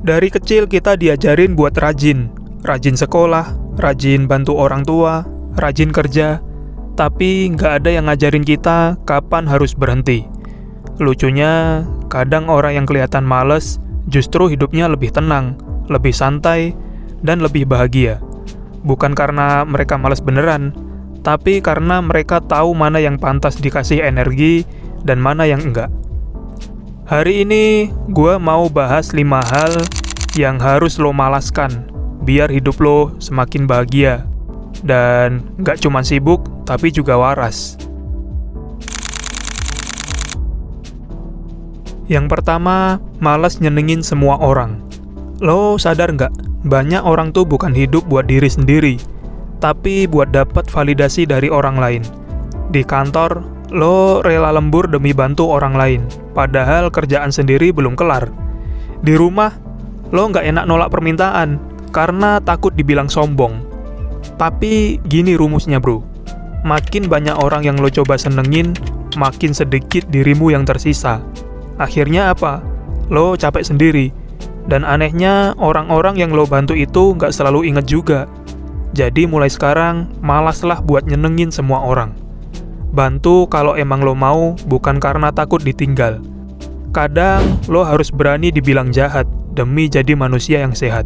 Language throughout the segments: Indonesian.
Dari kecil kita diajarin buat rajin sekolah, rajin bantu orang tua, rajin kerja, tapi nggak ada yang ngajarin kita kapan harus berhenti. Lucunya, kadang orang yang kelihatan malas justru hidupnya lebih tenang, lebih santai, dan lebih bahagia. Bukan karena mereka malas beneran, tapi karena mereka tahu mana yang pantas dikasih energi dan mana yang enggak. Hari ini, gue mau bahas 5 hal yang harus lo malaskan, biar hidup lo semakin bahagia. Dan nggak cuma sibuk, tapi juga waras. Yang pertama, malas nyenengin semua orang. Lo sadar nggak, banyak orang tuh bukan hidup buat diri sendiri, tapi buat dapat validasi dari orang lain. Di kantor, lo rela lembur demi bantu orang lain, padahal kerjaan sendiri belum kelar. Di rumah, lo nggak enak nolak permintaan, karena takut dibilang sombong. Tapi gini rumusnya bro, makin banyak orang yang lo coba senengin, makin sedikit dirimu yang tersisa. Akhirnya apa? Lo capek sendiri. Dan anehnya, orang-orang yang lo bantu itu nggak selalu inget juga. Jadi mulai sekarang, malaslah buat nyenengin semua orang. Bantu kalau emang lo mau, bukan karena takut ditinggal. Kadang, lo harus berani dibilang jahat, demi jadi manusia yang sehat.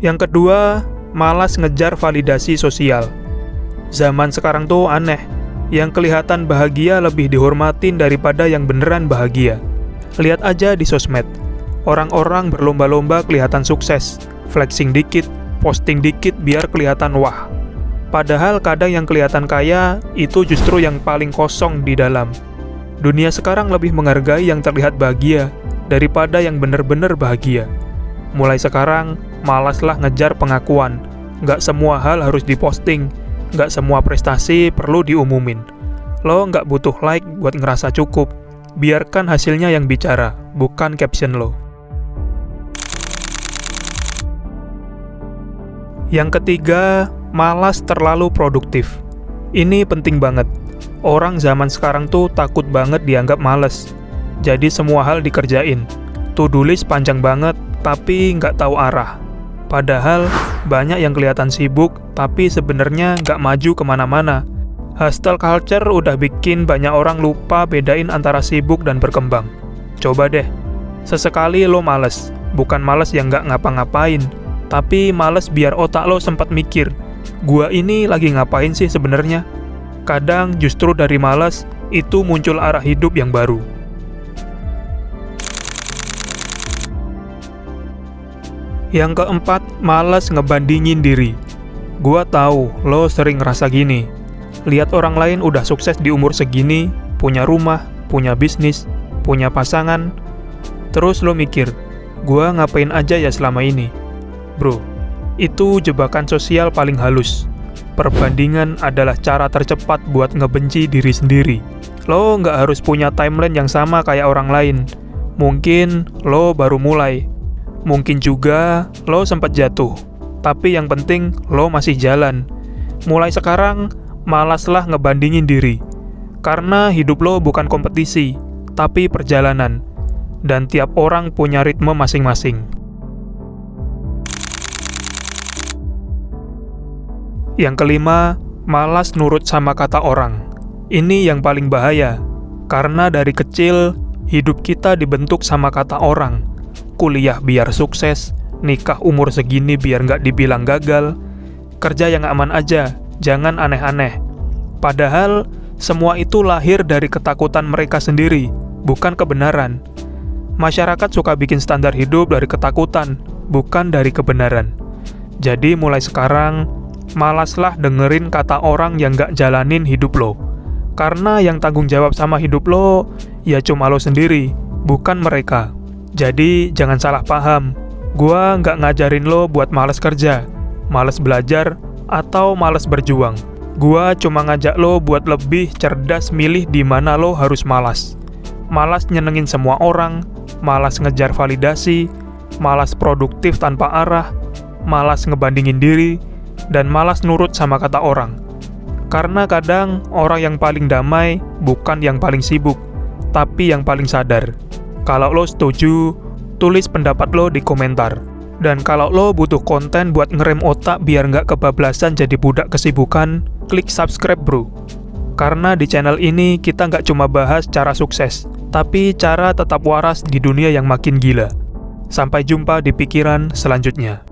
Yang kedua, malas ngejar validasi sosial. Zaman sekarang tuh aneh, yang kelihatan bahagia lebih dihormatin daripada yang beneran bahagia. Lihat aja di sosmed, orang-orang berlomba-lomba kelihatan sukses, flexing dikit, posting dikit biar kelihatan wah. Padahal kadang yang kelihatan kaya, itu justru yang paling kosong di dalam. Dunia sekarang lebih menghargai yang terlihat bahagia, daripada yang bener-bener bahagia. Mulai sekarang, malaslah ngejar pengakuan. Nggak semua hal harus diposting, nggak semua prestasi perlu diumumin. Lo nggak butuh like buat ngerasa cukup. Biarkan hasilnya yang bicara, bukan caption lo. Yang ketiga, malas terlalu produktif. Ini penting banget. Orang zaman sekarang tuh takut banget dianggap malas. Jadi semua hal dikerjain. To-do list panjang banget, tapi nggak tahu arah. Padahal banyak yang kelihatan sibuk, tapi sebenarnya nggak maju kemana-mana. Hustle culture udah bikin banyak orang lupa bedain antara sibuk dan berkembang. Coba deh, sesekali lo males, bukan males yang nggak ngapa-ngapain, tapi males biar otak lo sempat mikir, gua ini lagi ngapain sih sebenarnya? Kadang justru dari males, itu muncul arah hidup yang baru. Yang keempat, malas ngebandingin diri. Gua tahu lo sering ngerasa gini. Lihat orang lain udah sukses di umur segini, punya rumah, punya bisnis, punya pasangan. Terus lo mikir, gua ngapain aja ya selama ini? Bro, itu jebakan sosial paling halus. Perbandingan adalah cara tercepat buat ngebenci diri sendiri. Lo nggak harus punya timeline yang sama kayak orang lain. Mungkin lo baru mulai. Mungkin juga lo sempat jatuh, tapi yang penting lo masih jalan. Mulai sekarang, malaslah ngebandingin diri. Karena hidup lo bukan kompetisi, tapi perjalanan. Dan tiap orang punya ritme masing-masing. Yang kelima, malas nurut sama kata orang. Ini yang paling bahaya, karena dari kecil, hidup kita dibentuk sama kata orang. Kuliah biar sukses, nikah umur segini biar nggak dibilang gagal, kerja yang aman aja, jangan aneh-aneh. Padahal, semua itu lahir dari ketakutan mereka sendiri, bukan kebenaran. Masyarakat suka bikin standar hidup dari ketakutan, bukan dari kebenaran. Jadi mulai sekarang, malaslah dengerin kata orang yang nggak jalanin hidup lo. Karena yang tanggung jawab sama hidup lo, ya cuma lo sendiri, bukan mereka. Jadi, jangan salah paham. Gua nggak ngajarin lo buat malas kerja, malas belajar, atau malas berjuang. Gua cuma ngajak lo buat lebih cerdas milih di mana lo harus malas. Malas nyenengin semua orang, malas ngejar validasi, malas produktif tanpa arah, malas ngebandingin diri, dan malas nurut sama kata orang. Karena kadang orang yang paling damai bukan yang paling sibuk, tapi yang paling sadar. Kalau lo setuju, tulis pendapat lo di komentar. Dan kalau lo butuh konten buat ngerem otak biar nggak kebablasan jadi budak kesibukan, klik subscribe bro. Karena di channel ini kita nggak cuma bahas cara sukses, tapi cara tetap waras di dunia yang makin gila. Sampai jumpa di pikiran selanjutnya.